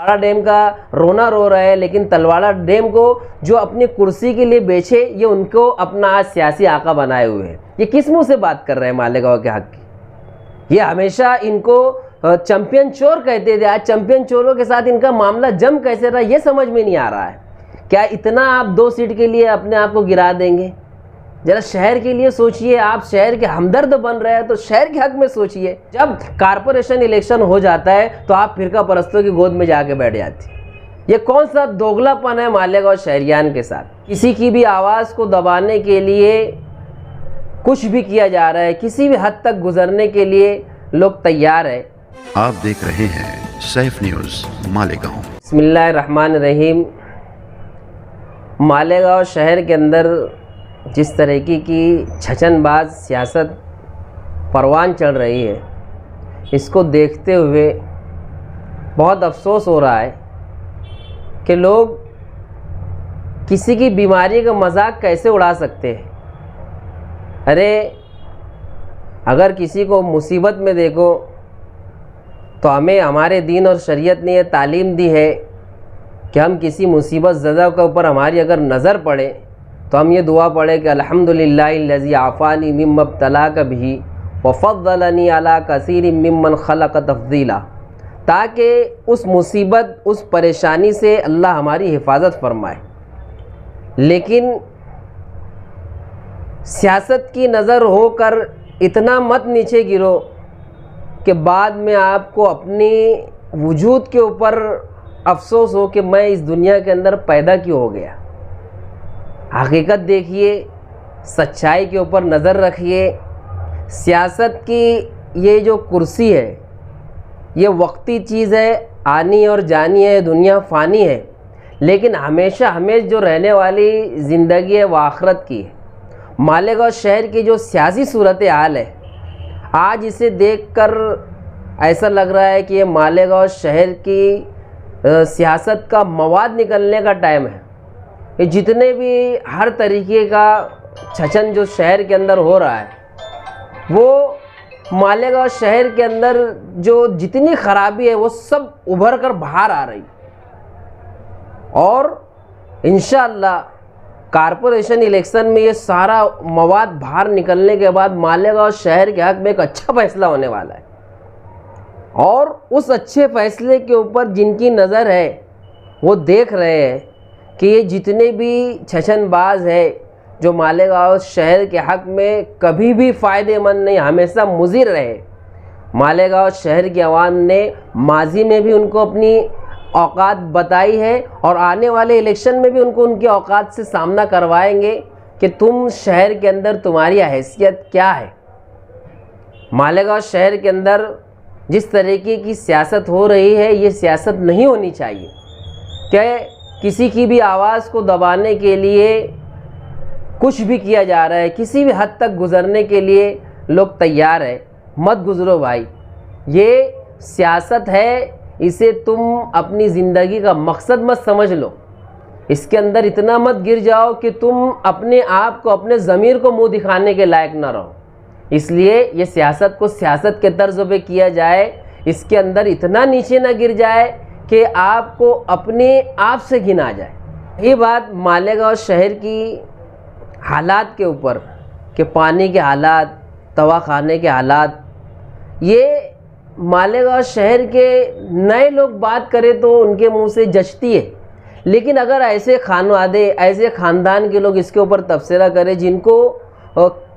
Talwara dam का रोना रो रहा है, लेकिन तलवाड़ा डैम को जो अपनी कुर्सी के लिए बेचे, ये उनको अपना आज सियासी आका बनाए हुए हैं। ये किस मुंह से बात कर रहे हैं मालेगांव के हक की? ये हमेशा इनको चैंपियन चोर कहते थे, आज चैंपियन चोरों के साथ इनका मामला जम कैसे रहा ये समझ में नहीं आ रहा है। क्या इतना आप 2 सीट के लिए अपने आप को गिरा देंगे? जरा शहर के लिए सोचिए। आप शहर के हमदर्द बन रहे हैं तो शहर के हक में सोचिए। जब कारपोरेशन इलेक्शन हो जाता है तो आप फिरका परस्तों की गोद में जाके बैठ जाती। ये कौन सा दोगलापन है मालेगांव शहरियान के साथ? किसी की भी आवाज़ को दबाने के लिए कुछ भी किया जा रहा है, किसी भी हद तक गुजरने के लिए लोग तैयार है। आप देख रहे हैं सैफ न्यूज़ मालेगांव। बिस्मिल्लाहिर्रहमानिर्रहीम। मालेगांव शहर के अंदर जिस तरीके की छचनबाज सियासत परवान चढ़ रही है, इसको देखते हुए बहुत अफसोस हो रहा है कि लोग किसी की बीमारी का मजाक कैसे उड़ा सकते हैं। अरे अगर किसी को मुसीबत में देखो तो हमें हमारे दीन और शरीयत ने यह तालीम दी है कि हम किसी मुसीबत ज़दा के ऊपर हमारी अगर नज़र पड़े तो हम ये दुआ पढ़ें कि अल्हम्दुलिल्लाहिल्लज़ी आफ़ानी मिम्मा इब्तलाका बिही व फ़द्दलनी अला कसीरिम मिम्मन खलक़ तफ़ज़ीला, ताकि उस मुसीबत उस परेशानी से अल्लाह हमारी हिफाजत फरमाए। लेकिन सियासत की नज़र होकर इतना मत नीचे गिरो कि बाद में आपको अपनी वजूद के ऊपर अफसोस हो कि मैं इस दुनिया के अंदर पैदा क्यों हो गया। हकीकत देखिए, सच्चाई के ऊपर नज़र रखिए। सियासत की ये जो कुर्सी है ये वक्ती चीज़ है, आनी और जानी है, दुनिया फ़ानी है, लेकिन हमेशा हमें जो रहने वाली ज़िंदगी है वो आखिरत की है। मालेगांव शहर की जो सियासी सूरत हाल है, आज इसे देखकर ऐसा लग रहा है कि ये मालेगांव शहर की सियासत का मवाद निकलने का टाइम है। ये जितने भी हर तरीके का छचन जो शहर के अंदर हो रहा है, वो मालेगांव शहर के अंदर जो जितनी खराबी है वो सब उभर कर बाहर आ रही। और इंशाअल्लाह कारपोरेशन इलेक्शन में ये सारा मवाद बाहर निकलने के बाद मालेगांव शहर के हक में एक अच्छा फैसला होने वाला है। और उस अच्छे फैसले के ऊपर जिनकी नज़र है वो देख रहे हैं कि ये जितने भी छछनबाज है जो मालेगांव शहर के हक में कभी भी फ़ायदेमंद नहीं, हमेशा मुज़िर रहे। मालेगांव शहर की आवाम ने माजी में भी उनको अपनी औकात बताई है और आने वाले इलेक्शन में भी उनको उनकी औकात से सामना करवाएंगे कि तुम शहर के अंदर तुम्हारी हैसियत क्या है। मालेगांव शहर के अंदर जिस तरीके की सियासत हो रही है, ये सियासत नहीं होनी चाहिए कि किसी की भी आवाज़ को दबाने के लिए कुछ भी किया जा रहा है, किसी भी हद तक गुज़रने के लिए लोग तैयार है। मत गुज़रो भाई, ये सियासत है, इसे तुम अपनी ज़िंदगी का मकसद मत समझ लो। इसके अंदर इतना मत गिर जाओ कि तुम अपने आप को, अपने ज़मीर को मुंह दिखाने के लायक ना रहो। इसलिए ये सियासत को सियासत के तर्ज पे किया जाए, इसके अंदर इतना नीचे ना गिर जाए कि आपको अपने आप से घिन आ जाए। ये बात मालेगांव शहर की हालात के ऊपर कि पानी के हालात, तवाखाने के हालात, ये मालेगांव शहर के नए लोग बात करें तो उनके मुंह से जचती है। लेकिन अगर ऐसे खानवादे, ऐसे ख़ानदान के लोग इसके ऊपर तबसरा करें जिनको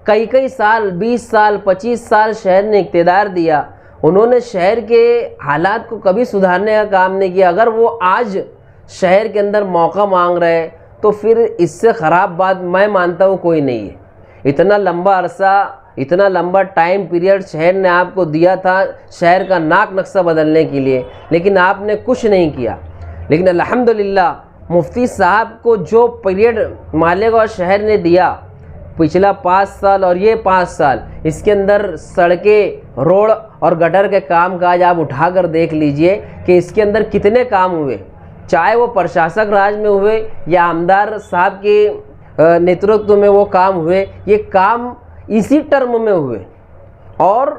कई कई साल, 20 साल, 25 साल शहर ने इक़्तिदार दिया, उन्होंने शहर के हालात को कभी सुधारने का काम नहीं किया, अगर वो आज शहर के अंदर मौका मांग रहे हैं तो फिर इससे ख़राब बात मैं मानता हूँ कोई नहीं है। इतना लंबा अरसा, इतना लंबा टाइम पीरियड शहर ने आपको दिया था शहर का नाक नक्शा बदलने के लिए, लेकिन आपने कुछ नहीं किया। लेकिन अल्हम्दुलिल्लाह मुफ्ती साहब को जो पीरियड मालेगांव शहर ने दिया, पिछला 5 साल और ये 5 साल, इसके अंदर सड़कें, रोड और गटर के काम काज आप उठाकर देख लीजिए कि इसके अंदर कितने काम हुए, चाहे वो प्रशासक राज में हुए या आमदार साहब के नेतृत्व में वो काम हुए। ये काम इसी टर्म में हुए और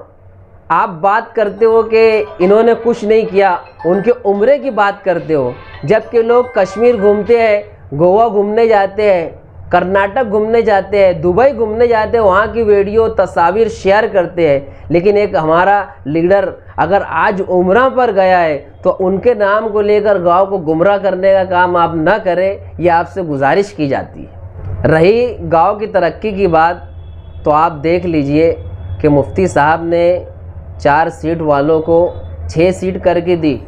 आप बात करते हो कि इन्होंने कुछ नहीं किया, उनके उम्र की बात करते हो, जबकि लोग कश्मीर घूमते हैं, गोवा घूमने जाते हैं, कर्नाटक घूमने जाते हैं, दुबई घूमने जाते हैं, वहाँ की वीडियो तस्वीर शेयर करते हैं। लेकिन एक हमारा लीडर अगर आज उम्रा पर गया है तो उनके नाम को लेकर गांव को गुमराह करने का काम आप न करें, ये आपसे गुजारिश की जाती है। रही गांव की तरक्की की बात, तो आप देख लीजिए कि मुफ्ती साहब ने 4 सीट वालों को 6 सीट करके दी।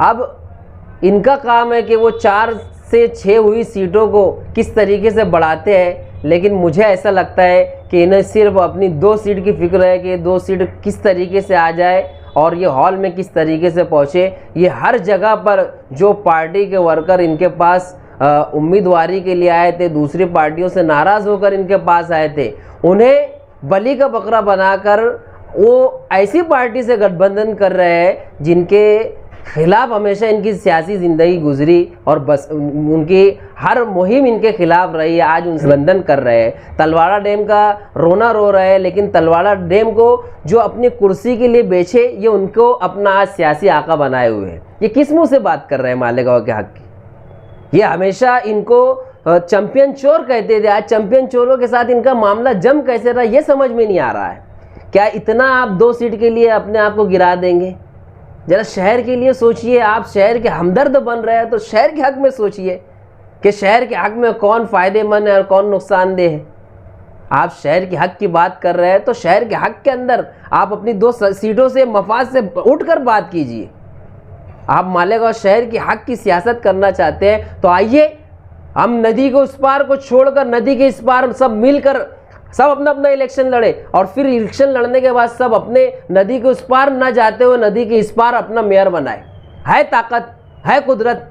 अब इनका काम है कि वो 4 से 6 हुई सीटों को किस तरीके से बढ़ाते हैं, लेकिन मुझे ऐसा लगता है कि इन्हें सिर्फ अपनी 2 सीट की फिक्र है कि 2 सीट किस तरीके से आ जाए और ये हॉल में किस तरीके से पहुँचे। ये हर जगह पर जो पार्टी के वर्कर इनके पास उम्मीदवारी के लिए आए थे, दूसरी पार्टियों से नाराज़ होकर इनके पास आए थे, उन्हें बलि का बकरा बनाकर वो ऐसी पार्टी से गठबंधन कर रहे हैं जिनके खिलाफ हमेशा इनकी सियासी ज़िंदगी गुजरी और बस उनकी हर मुहिम इनके खिलाफ रही है। आज उनसे बंधन कर रहे हैं। तलवाड़ा डैम का रोना रो रहे हैं, लेकिन तलवाड़ा डैम को जो अपनी कुर्सी के लिए बेचे, ये उनको अपना आज सियासी आका बनाए हुए हैं। ये किस मुँह से बात कर रहे हैं मालेगांव के हक की? ये हमेशा इनको चैंपियन चोर कहते थे, आज चैंपियन चोरों के साथ इनका मामला जम कैसे रहा ये समझ में नहीं आ रहा है। क्या इतना आप 2 सीट के लिए अपने आप को गिरा देंगे? जरा शहर के लिए सोचिए। आप शहर के हमदर्द बन रहे हैं तो शहर के हक में सोचिए कि शहर के हक में कौन फ़ायदेमंद है और कौन नुकसानदेह है। आप शहर के हक की बात कर रहे हैं तो शहर के हक के अंदर आप अपनी 2 सीटों से मफाद से उठकर बात कीजिए। आप मालेगांव शहर के हक की सियासत करना चाहते हैं तो आइए, हम नदी को उस पार को छोड़कर नदी के इस पार सब मिलकर सब अपना अपना इलेक्शन लड़े और फिर इलेक्शन लड़ने के बाद सब अपने नदी के उस पार ना जाते हुए नदी के इस पार अपना मेयर बनाए। है ताकत, है कुदरत,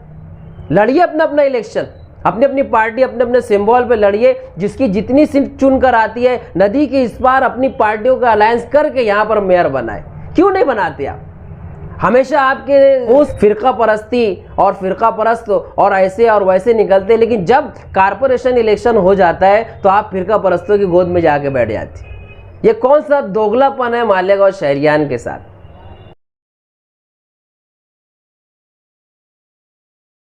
लड़िए अपना अपना इलेक्शन, अपनी अपनी पार्टी अपने अपने सिंबल पे लड़िए। जिसकी जितनी सीट चुन कर आती है नदी के इस पार अपनी पार्टियों का अलायंस करके यहाँ पर मेयर बनाए। क्यों नहीं बनाते आप? हमेशा आपके उस फिरका परस्ती और फिरका परस्त और ऐसे और वैसे निकलते, लेकिन जब कारपोरेशन इलेक्शन हो जाता है तो आप फिरका परस्तों की गोद में जाके बैठ जाती। ये कौन सा दोगलापन है मालेगांव शहरियान के साथ?